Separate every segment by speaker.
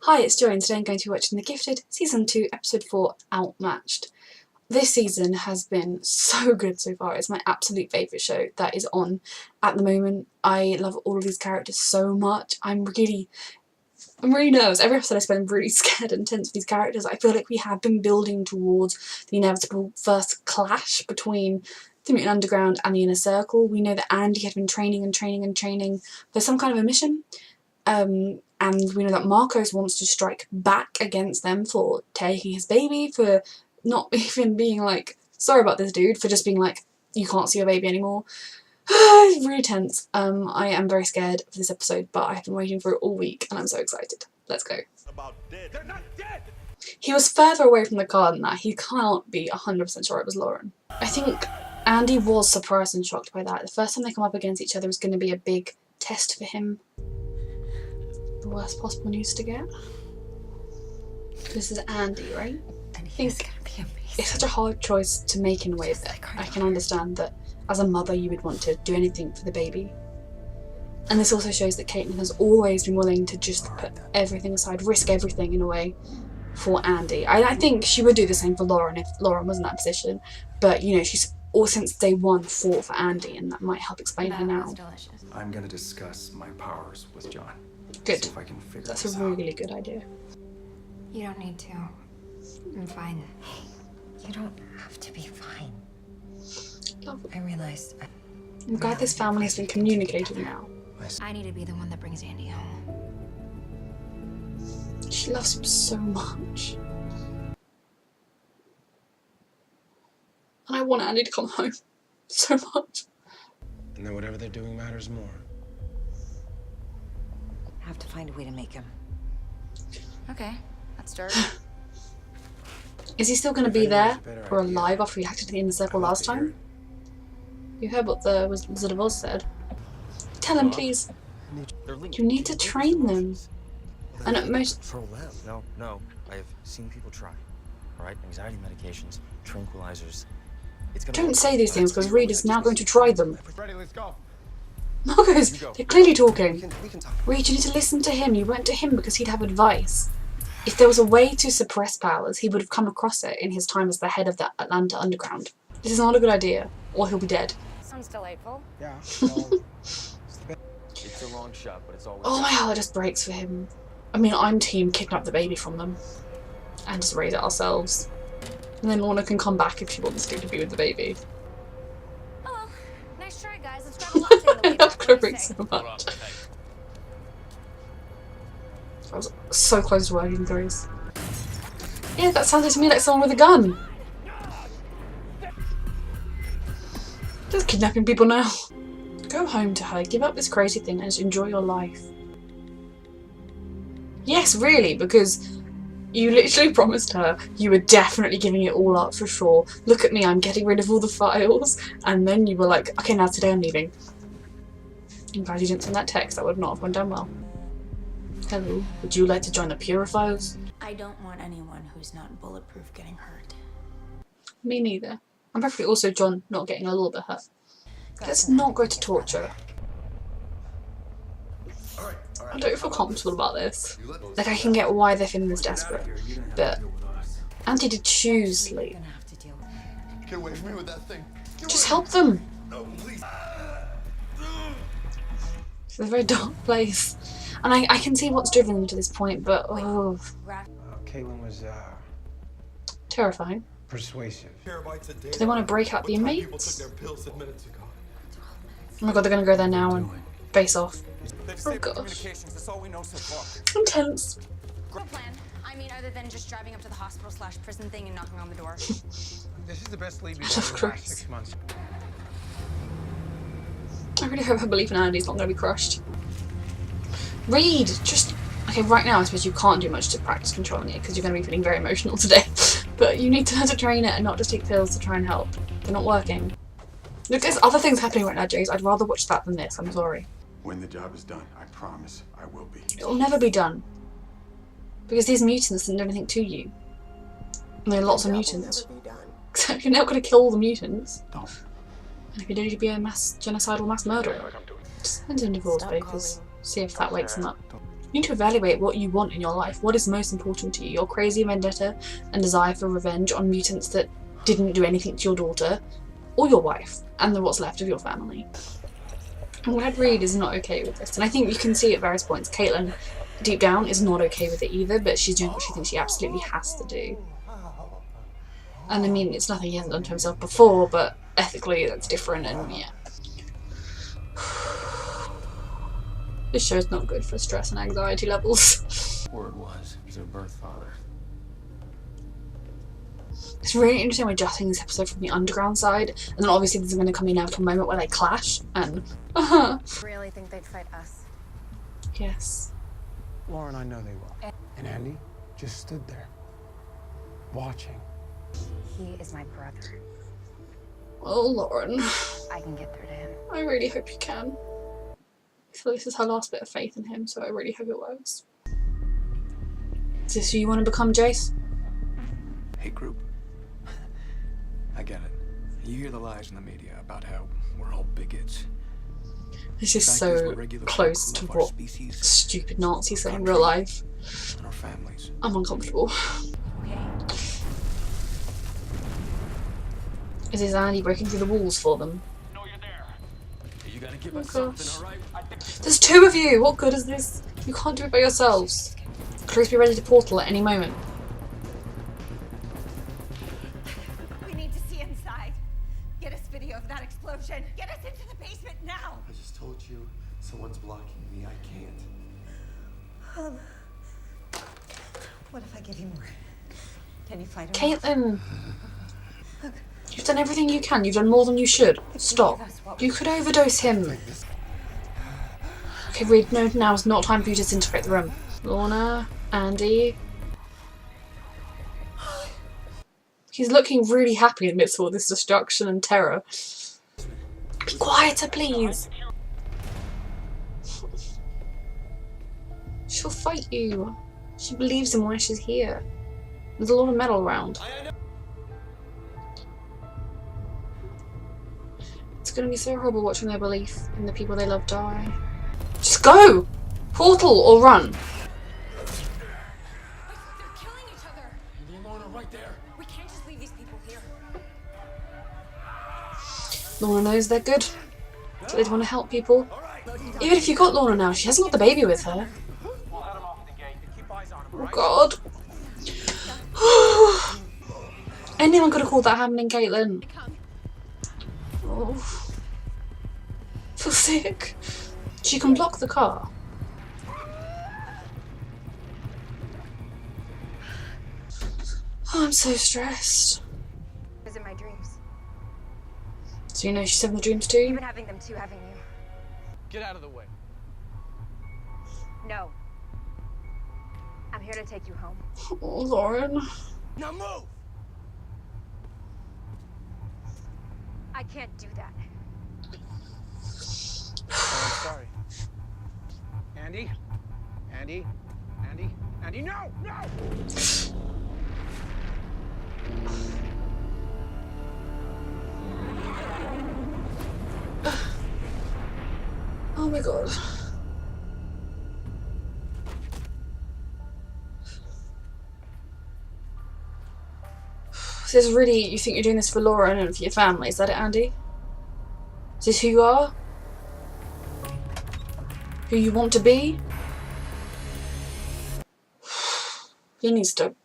Speaker 1: Hi, it's Joy and today I'm going to be watching The Gifted Season 2 Episode 4 Outmatched. This season has been so good so far. It's my absolute favourite show that is on at the moment. I love all of these characters so much. I'm really nervous. Every episode I spend really scared and tense with these characters. I feel like we have been building towards the inevitable first clash between the Mutant Underground and the Inner Circle. We know that Andy had been training for some kind of a mission. And we know that Marcos wants to strike back against them for taking his baby, for not even being like, sorry about this dude, for just being like, you can't see your baby anymore. It's really tense. I am very scared of this episode, but I've been waiting for it all week and I'm so excited. Let's go.
Speaker 2: They're not dead.
Speaker 1: He was further away from the car than that. He can't be 100% sure it was Lauren. I think Andy was surprised and shocked by that. The first time they come up against each other is going to be a big test for him. The worst possible news to get. This is Andy, right?
Speaker 3: And he's gonna be amazing.
Speaker 1: It's such a hard choice to make in a way that I can understand that as a mother you would want to do anything for the baby. And this also shows that Caitlin has always been willing to just put everything aside, risk everything in a way for Andy. I think she would do the same for Lauren if Lauren was in that position, but you know, she's all since day one fought for Andy, and that might help explain her now.
Speaker 4: I'm gonna discuss my powers with John.
Speaker 1: Good.
Speaker 4: See if I can figure
Speaker 1: That's
Speaker 4: this
Speaker 1: a really good idea.
Speaker 3: You don't need to. I'm fine. You don't have to be fine.
Speaker 1: Lovely.
Speaker 3: I realized
Speaker 1: I'm glad this family has been communicating now.
Speaker 3: I need to be the one that brings Andy home.
Speaker 1: She loves him so much. And I want Andy to come home so much.
Speaker 5: And then whatever they're doing matters more.
Speaker 3: I have to find a way to make him. Okay, let's start.
Speaker 1: Is he still going to be there or alive after he acted in the Inner Circle last time? You heard what the Wizard of Oz said. Tell him, please. You need to train them. And at most...
Speaker 6: No. I've seen people try. Alright? Anxiety medications, tranquilizers.
Speaker 1: Don't say these things because Reed is now going to try them.
Speaker 2: Ready, let's go.
Speaker 1: Marcos, they're clearly talking. Reed, you need to listen to him. You went to him because he'd have advice. If there was a way to suppress powers, he would have come across it in his time as the head of the Atlanta Underground. This is not a good idea, or he'll be dead.
Speaker 3: Sounds delightful.
Speaker 5: Yeah.
Speaker 6: It's a long shot, but it's always...
Speaker 1: Oh, my heart just breaks for him. I mean, I'm team kidnap the baby from them and just raise it ourselves. And then Lorna can come back if she wants to be with the baby.
Speaker 3: Oh, nice try, guys. Let's grab a latte on the way
Speaker 1: I love
Speaker 3: back. What do you
Speaker 1: Clarice
Speaker 3: say?
Speaker 1: so much. I was so close to working Grace. Yeah, that sounded to me like someone with a gun. Just kidnapping people now. Go home to her, give up this crazy thing and just enjoy your life. Yes, really, because you literally promised her you were definitely giving it all up for sure. Look at me, I'm getting rid of all the files. And then you were like, okay, now today I'm leaving. I'm glad you didn't send that text, that would not have gone down well. Hello, would you like to join the Purifiers?
Speaker 7: I don't want anyone who's not bulletproof getting hurt.
Speaker 1: Me neither. I'm preferably also John not getting a little bit hurt. Let's not go to torture. I don't feel comfortable about this. Like, I can get why they're feeling this desperate, but Andy did choose sleep.
Speaker 3: Gonna have to deal with it.
Speaker 2: Get away from me with that thing.
Speaker 1: Just help them.
Speaker 2: No, please.
Speaker 1: It's a very dark place. And I can see what's driven them to this point, but oh,
Speaker 5: Caitlin was
Speaker 1: terrifying.
Speaker 5: persuasive.
Speaker 1: Do they want to break out the
Speaker 2: People took
Speaker 1: inmates?
Speaker 2: their pills 10 minutes ago.
Speaker 1: Oh my god, they're going to go there now and face off. Oh gosh.
Speaker 2: That's all we know so far.
Speaker 1: I'm tense.
Speaker 7: No plan. I mean, other than just driving up to the hospital/prison thing and knocking on the door.
Speaker 5: This is the best sleep you've
Speaker 1: Of
Speaker 5: had in the last
Speaker 1: course.
Speaker 5: 6 months.
Speaker 1: I really hope her belief in Andy's not going to be crushed. Reed, just... Okay, right now I suppose you can't do much to practice controlling it because you're going to be feeling very emotional today. But you need to learn to train it and not just take pills to try and help. They're not working. Look, there's other things happening right now, Jace. I'd rather watch that than this, I'm sorry.
Speaker 4: When the job is done, I promise I will be.
Speaker 1: It'll never be done. Because these mutants didn't do anything to you. And there are lots of mutants. Except you're never going to kill all the mutants.
Speaker 4: Don't.
Speaker 1: And if you do, you'd be a genocidal mass murderer. Just send him to divorce papers. See if that wakes him up. You need to evaluate what you want in your life. What is most important to you? Your crazy vendetta and desire for revenge on mutants that didn't do anything to your daughter, or your wife, and then what's left of your family. And Red Reed is not okay with this, and I think you can see at various points Caitlin, deep down, is not okay with it either, but she's doing what she thinks she absolutely has to do. And I mean, it's nothing he hasn't done to himself before, but ethically that's different, and yeah. This show's not good for stress and anxiety levels.
Speaker 4: Word was, he's her birth father.
Speaker 1: It's really interesting we're judging this episode from the underground side, and then obviously there's going to come in now to a moment where they clash, and
Speaker 7: Really think they'd fight us?
Speaker 1: yes.
Speaker 5: Lauren, I know they will. And Andy just stood there, watching.
Speaker 3: He is my brother.
Speaker 1: Oh, Lauren.
Speaker 3: I can get through to him.
Speaker 1: I really hope you can. I feel this is her last bit of faith in him, so I really hope it works. Is this who you want to become, Jace?
Speaker 4: Hate group. I get it. You hear the lies in the media about how we're all bigots.
Speaker 1: This is
Speaker 4: Fact is,
Speaker 1: so
Speaker 4: we're regular
Speaker 1: close
Speaker 4: folk
Speaker 1: to
Speaker 4: who love our
Speaker 1: what
Speaker 4: species,
Speaker 1: stupid Nazis say in real life.
Speaker 4: and our families.
Speaker 1: I'm uncomfortable. Is this Andy breaking through the walls for them?
Speaker 2: You gotta give
Speaker 1: Oh
Speaker 2: us something,
Speaker 1: gosh.
Speaker 2: alright?
Speaker 1: There's two of you! What good is this? You can't do it by yourselves. Please be ready to portal at any moment.
Speaker 7: We need to see inside. Get us video of that explosion. Get us into the basement now.
Speaker 2: I just told you someone's blocking me. I can't.
Speaker 8: What if I give you more? Can you fight him?
Speaker 1: Caitlin! You've done everything you can. You've done more than you should. Stop. You could overdose him. Okay, Reed, no, now's not time for you to disintegrate the room. Lorna, Andy. He's looking really happy amidst all this destruction and terror. Be quieter, please. She'll fight you. She believes in why she's here. There's a lot of metal around. It's gonna be so horrible watching their belief in the people they love die. Just go! Portal or run.
Speaker 7: They're killing each other.
Speaker 2: Andy and Lorna right there.
Speaker 7: We can't just leave these people here.
Speaker 1: Lorna knows they're good. So they'd want to help people. Even if you got Lorna now, she hasn't got the baby with her. Oh god. Anyone could have called that happening, Caitlin. Oh. I feel sick. She can block the car. Oh, I'm so stressed.
Speaker 3: Is it my dreams?
Speaker 1: So you know she's having the dreams too?
Speaker 3: You've been having them too, haven't you?
Speaker 5: Get out of the way.
Speaker 3: No. I'm here to take you home.
Speaker 1: Oh, Lauren.
Speaker 5: Now move!
Speaker 3: I can't do that.
Speaker 5: Oh, I'm sorry. Andy? Andy? Andy? Andy, no! No!
Speaker 1: Oh my god. So this is really, you think you're doing this for Laura and for your family, is that it, Andy? Is this who you are? Who you want to be? He needs to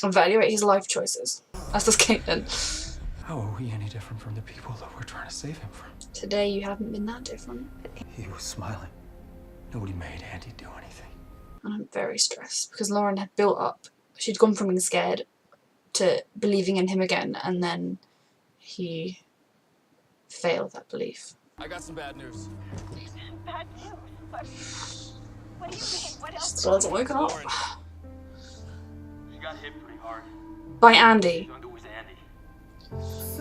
Speaker 1: evaluate his life choices. As does Caitlin.
Speaker 4: How are we any different from the people that we're trying to save him from?
Speaker 1: Today you haven't been that different.
Speaker 4: He was smiling. Nobody made Andy do anything.
Speaker 1: And I'm very stressed because Lauren had built up. She'd gone from being scared to believing in him again, and then he failed that belief.
Speaker 2: I got some bad news.
Speaker 7: Bad news. What do you think? What else?
Speaker 1: Still hasn't woken up.
Speaker 9: She got hit pretty hard.
Speaker 1: By Andy.
Speaker 9: Don't do with Andy.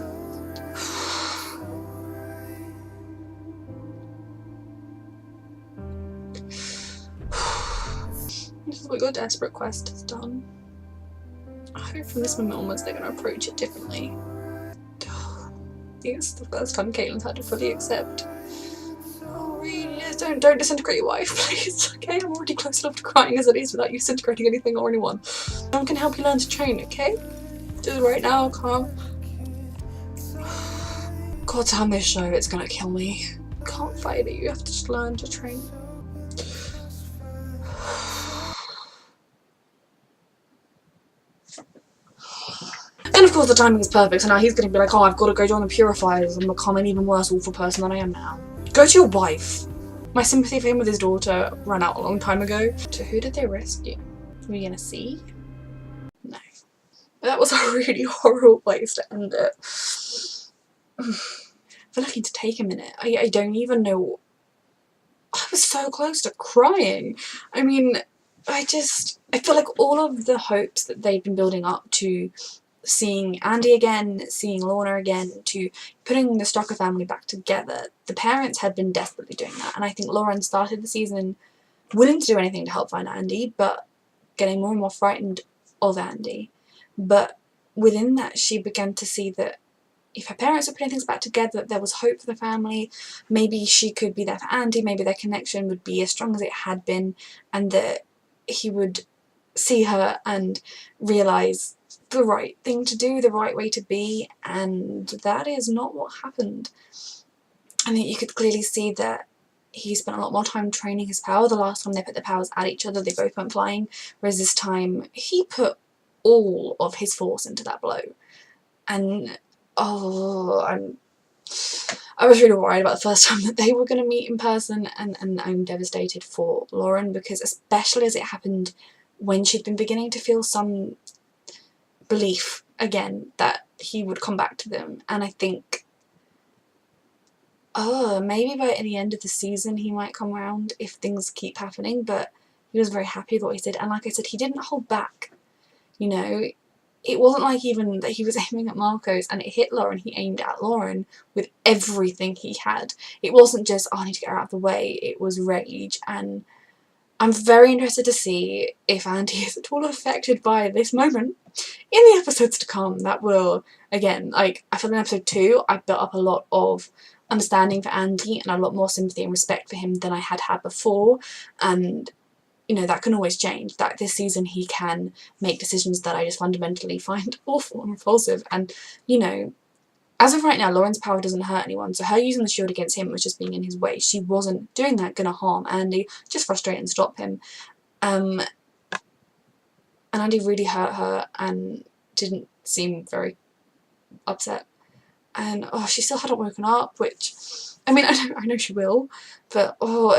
Speaker 1: This is what your desperate quest has done. I hope from this moment onwards they're going to approach it differently. I think it's the first time Caitlin's had to fully accept how really don't disintegrate your wife, please. Okay, I'm already close enough to crying as it is without you disintegrating anything or anyone. Someone can help you learn to train, okay? Just right now, calm. God damn this show, it's gonna kill me. Can't fight it, you have to just learn to train. And of course the timing is perfect, so now he's gonna be like, oh, I've got to go join the Purifiers and become an even worse awful person than I am now. Go to your wife. My sympathy for him with his daughter ran out a long time ago. So who did they rescue? Are we gonna see? No. That was a really horrible place to end it. I feel like I need to take a minute. I don't even know. I was so close to crying. I mean, I feel like all of the hopes that they've been building up to seeing Andy again, seeing Lorna again, to putting the Strucker family back together, the parents had been desperately doing that. And I think Lauren started the season willing to do anything to help find Andy, but getting more and more frightened of Andy. But within that, she began to see that if her parents were putting things back together, that there was hope for the family. Maybe she could be there for Andy, maybe their connection would be as strong as it had been, and that he would see her and realise the right thing to do, the right way to be, and that is not what happened. I think you could clearly see that he spent a lot more time training his power. The last time they put the powers at each other, they both went flying, whereas this time he put all of his force into that blow. And oh, I was really worried about the first time that they were going to meet in person, and I'm devastated for Lauren, because especially as it happened when she'd been beginning to feel some belief again that he would come back to them. And I think, maybe by the end of the season he might come around if things keep happening, but he was very happy with what he did. And like I said, he didn't hold back, you know. It wasn't like even that he was aiming at Marcos and it hit Lauren. He aimed at Lauren with everything he had. It wasn't just, oh, I need to get her out of the way. It was rage. And I'm very interested to see if Andy is at all affected by this moment in the episodes to come. That will, again, like, I feel in episode 2 I built up a lot of understanding for Andy and a lot more sympathy and respect for him than I had before. And you know, that can always change. That this season he can make decisions that I just fundamentally find awful and repulsive. And, you know, as of right now, Lauren's power doesn't hurt anyone, so her using the shield against him was just being in his way. She wasn't doing that, gonna harm Andy, just frustrate and stop him. And Andy really hurt her and didn't seem very upset. And, oh, she still hadn't woken up, which, I mean, I know she will, but, oh,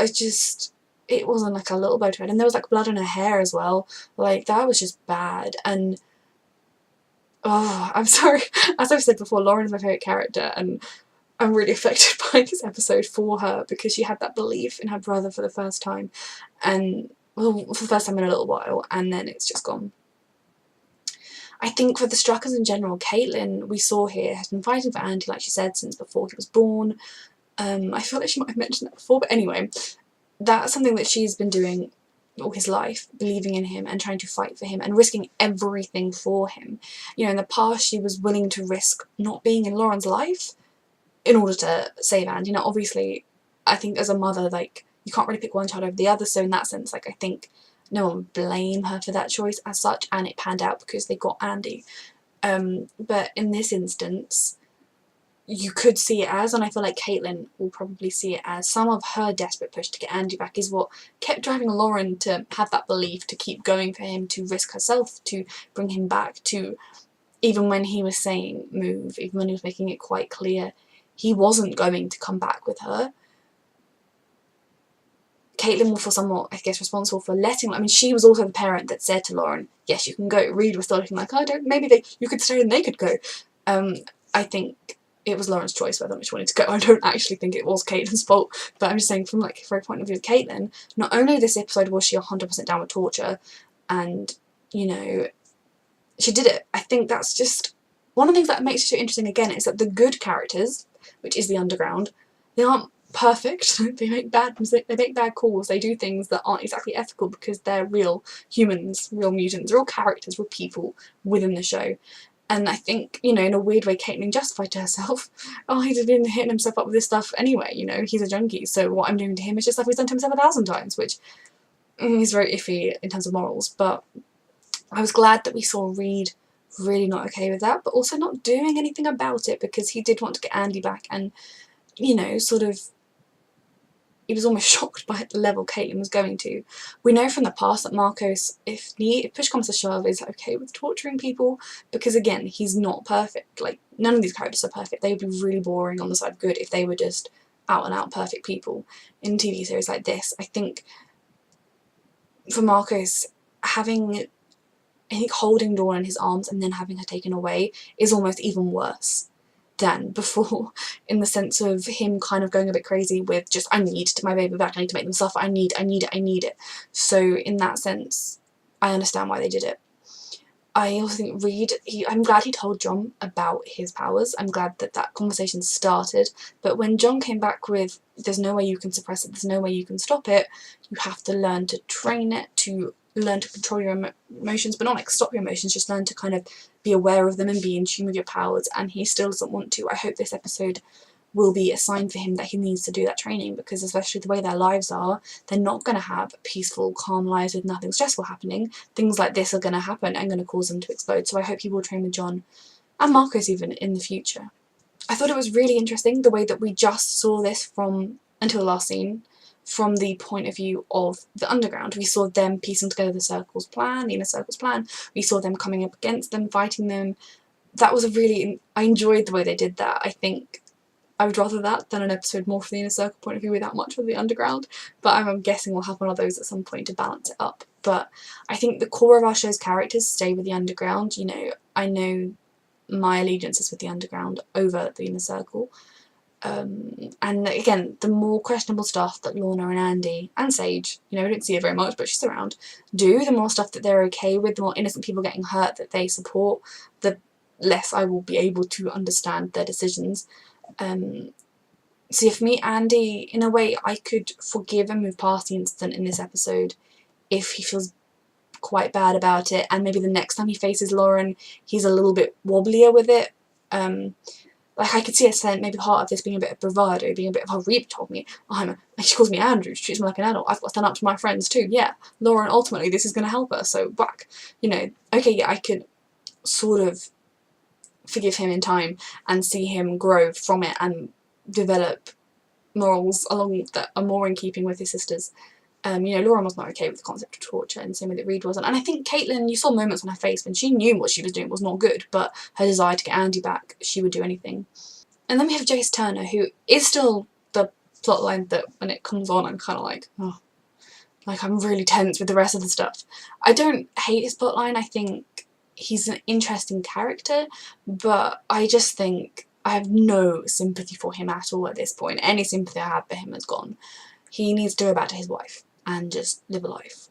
Speaker 1: it wasn't like a little bow to her, and there was like blood in her hair as well. Like, that was just bad. And oh, I'm sorry, as I've said before, Lauren is my favourite character, and I'm really affected by this episode for her because she had that belief in her brother for the first time, and well, for the first time in a little while, and then it's just gone. I think for the Struckers in general, Caitlin, we saw here, has been fighting for Andy, like she said, since before he was born. I feel like she might have mentioned that before, but anyway, that's something that she's been doing all his life, believing in him and trying to fight for him and risking everything for him. You know, in the past she was willing to risk not being in Lauren's life in order to save Andy. Now obviously, I think as a mother, like, you can't really pick one child over the other, so in that sense, like, I think no one would blame her for that choice as such, and it panned out because they got Andy. But in this instance, you could see it as, and I feel like Caitlin will probably see it as, some of her desperate push to get Andy back is what kept driving Lauren to have that belief, to keep going for him, to risk herself, to bring him back, to, even when he was saying move, even when he was making it quite clear he wasn't going to come back with her, Caitlin will feel somewhat, I guess, responsible for letting, I mean, she was also the parent that said to Lauren, yes, you can go. Reed was still looking like, oh, maybe you could stay and they could go. I think it was Lauren's choice whether or not she wanted to go. I don't actually think it was Caitlin's fault, but I'm just saying from, like, from a point of view of Caitlin, not only this episode was she 100% down with torture, and, you know, she did it. I think that's just one of the things that makes it so interesting again, is that the good characters, which is the underground, they aren't perfect. They make bad calls, they do things that aren't exactly ethical because they're real humans, real mutants, real characters, real people within the show. And I think, you know, in a weird way, Caitlin justified to herself, oh, he's been hitting himself up with this stuff anyway, you know, he's a junkie, so what I'm doing to him is just stuff he's done to himself 1,000 times, which is very iffy in terms of morals. But I was glad that we saw Reed really not okay with that, but also not doing anything about it, because he did want to get Andy back, and, you know, sort of, he was almost shocked by the level Caitlin was going to. We know from the past that Marcos, if push comes to shove, is okay with torturing people, because again, he's not perfect. Like, none of these characters are perfect. They would be really boring on the side of good if they were just out and out perfect people. In a TV series like this, I think for Marcos, I think holding Dawn in his arms and then having her taken away is almost even worse than before, in the sense of him kind of going a bit crazy with just, I need my baby back, I need to make them suffer, I need it. So in that sense, I understand why they did it. I also think Reed, I'm glad he told John about his powers. I'm glad that that conversation started. But when John came back with, there's no way you can suppress it, there's no way you can stop it, you have to learn to train it, to learn to control your emotions, but not like stop your emotions, just learn to kind of be aware of them and be in tune with your powers, and he still doesn't want to. I hope this episode will be a sign for him that he needs to do that training, because especially the way their lives are, they're not going to have peaceful, calm lives with nothing stressful happening. Things like this are going to happen and going to cause them to explode. So I hope he will train with John and Marcos even in the future. I thought it was really interesting the way that we just saw this from, until the last scene, from the point of view of the underground. We saw them piecing together the Circle's plan, the Inner Circle's plan. We saw them coming up against them, fighting them. That was I enjoyed the way they did that. I think I would rather that than an episode more from the Inner Circle point of view without much of the underground. But I'm guessing we'll have one of those at some point to balance it up. But I think the core of our show's characters stay with the underground. You know, I know my allegiance is with the underground over the Inner Circle. And again, the more questionable stuff that Lorna and Andy and Sage, you know, we don't see her very much, but she's around, do, the more stuff that they're okay with, the more innocent people getting hurt that they support, the less I will be able to understand their decisions. So for me, Andy, in a way, I could forgive and move past the incident in this episode if he feels quite bad about it, and maybe the next time he faces Lauren, he's a little bit wobblier with it. Like, I could see a maybe part of this being a bit of bravado, being a bit of, oh, Reba told me, she calls me Andrew, she treats me like an adult, I've got to stand up to my friends too, yeah, Lauren, ultimately this is going to help her, so whack. You know, okay, yeah, I could sort of forgive him in time and see him grow from it and develop morals along that are more in keeping with his sisters. You know, Lauren was not okay with the concept of torture, and the same way that Reed wasn't. And I think Caitlin, you saw moments on her face when she knew what she was doing was not good, but her desire to get Andy back, she would do anything. And then we have Jace Turner, who is still the plotline that when it comes on, I'm kind of like, oh, like I'm really tense with the rest of the stuff. I don't hate his plotline. I think he's an interesting character, but I just think I have no sympathy for him at all at this point. Any sympathy I had for him has gone. He needs to go back to his wife and just live a life.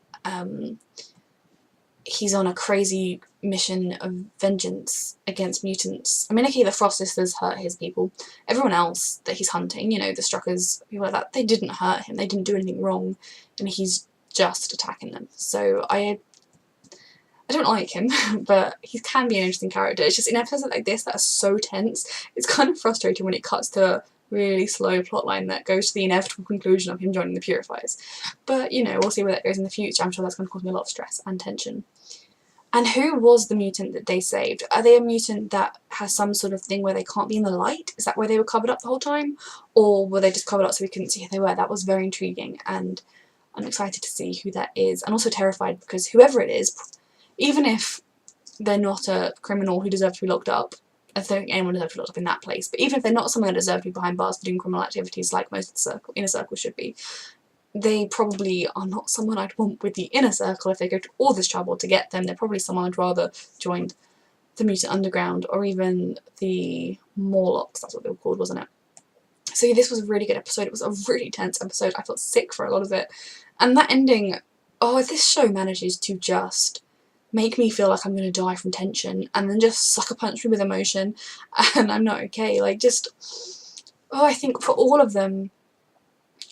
Speaker 1: He's on a crazy mission of vengeance against mutants. I mean, okay, the Frost Sisters hurt his people. Everyone else that he's hunting, you know, the Struckers, people like that, they didn't hurt him. They didn't do anything wrong. And he's just attacking them. So I don't like him, but he can be an interesting character. It's just in episodes like this that are so tense, it's kind of frustrating when it cuts to a really slow plotline that goes to the inevitable conclusion of him joining the Purifiers. But, you know, we'll see where that goes in the future. I'm sure that's going to cause me a lot of stress and tension. And who was the mutant that they saved? Are they a mutant that has some sort of thing where they can't be in the light? Is that why they were covered up the whole time? Or were they just covered up so we couldn't see who they were? That was very intriguing, and I'm excited to see who that is. And also terrified, because whoever it is, even if they're not a criminal who deserves to be locked up, I don't think anyone deserves to be locked up in that place, but even if they're not someone that deserves to be behind bars for doing criminal activities like most of the Inner Circle should be, they probably are not someone I'd want with the Inner Circle if they go to all this trouble to get them. They're probably someone I'd rather join the Mutant Underground or even the Morlocks, that's what they were called, wasn't it? So this was a really good episode. It was a really tense episode. I felt sick for a lot of it. And that ending, oh, this show manages to just make me feel like I'm going to die from tension and then just sucker punch me with emotion and I'm not okay. Like, just, oh, I think for all of them,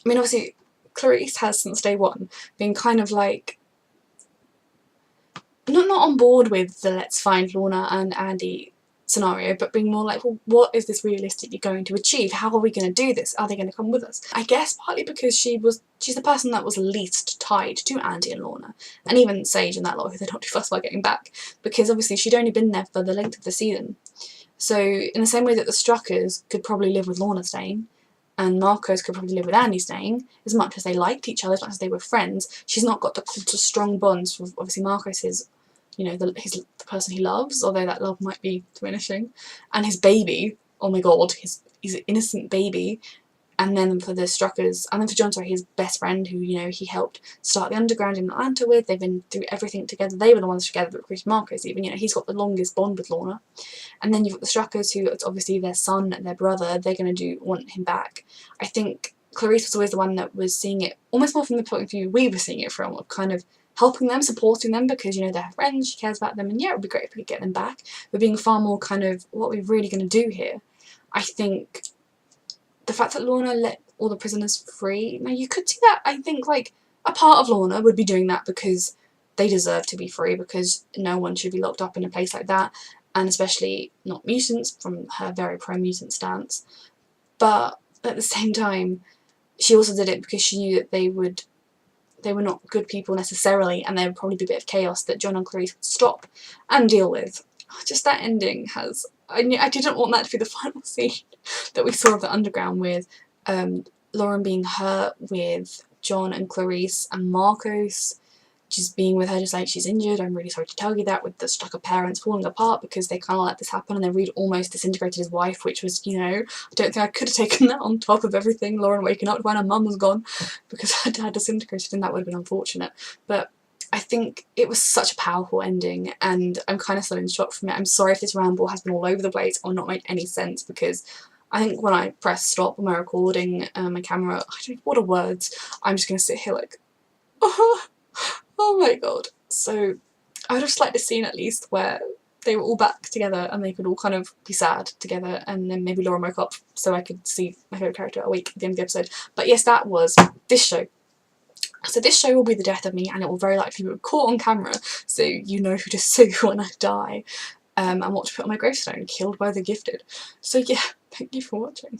Speaker 1: I mean, obviously Clarice has since day one been kind of like not on board with the let's find Lorna and Andy scenario, but being more like, well, what is this realistically going to achieve? How are we going to do this? Are they going to come with us? I guess partly because she's the person that was least tied to Andy and Lorna, and even Sage and that lot who they're not too fussed about getting back, because obviously she'd only been there for the length of the season. So in the same way that the Struckers could probably live with Lorna staying, and Marcos could probably live with Andy staying, as much as they liked each other, as much as they were friends, she's not got the strong bonds with, obviously, Marcos is, you know, the person he loves, although that love might be diminishing, and his baby, oh my god, his innocent baby, and then for the Struckers, and then for John, sorry, his best friend who, you know, he helped start the underground in Atlanta with, they've been through everything together, they were the ones together that recruited Marcos even, you know, he's got the longest bond with Lorna. And then you've got the Struckers who, it's obviously their son and their brother, they're going to want him back. I think Clarice was always the one that was seeing it almost more from the point of view we were seeing it from, of kind of helping them, supporting them, because, you know, they're friends, she cares about them, and yeah, it would be great if we could get them back, but being far more kind of, what are we really going to do here? I think the fact that Lorna let all the prisoners free, now you could see that, I think, like, a part of Lorna would be doing that because they deserve to be free, because no one should be locked up in a place like that, and especially not mutants, from her very pro-mutant stance. But at the same time, she also did it because she knew that they were not good people necessarily, and there would probably be a bit of chaos that John and Clarice would stop and deal with. Just that ending has... I didn't want that to be the final scene that we saw of the underground, with Lauren being hurt, with John and Clarice and Marcos just being with her, just like, she's injured, I'm really sorry to tell you that, with the Strucker parents falling apart because they kind of let this happen, and then Reed almost disintegrated his wife, which was, you know, I don't think I could have taken that on top of everything, Lauren waking up when her mum was gone because her dad disintegrated, and that would have been unfortunate. But I think it was such a powerful ending, and I'm kind of still in shock from it. I'm sorry if this ramble has been all over the place or not made any sense, because I think when I press stop on my recording, my camera, I don't know what are words, I'm just going to sit here like, oh my god. So I would have just liked a scene at least where they were all back together and they could all kind of be sad together, and then maybe Lauren woke up so I could see my favourite character awake at the end of the episode. But yes, that was this show. So this show will be the death of me, and it will very likely be caught on camera, so you know who to sue when I die, and what to put on my gravestone, killed by the gifted. So yeah, thank you for watching.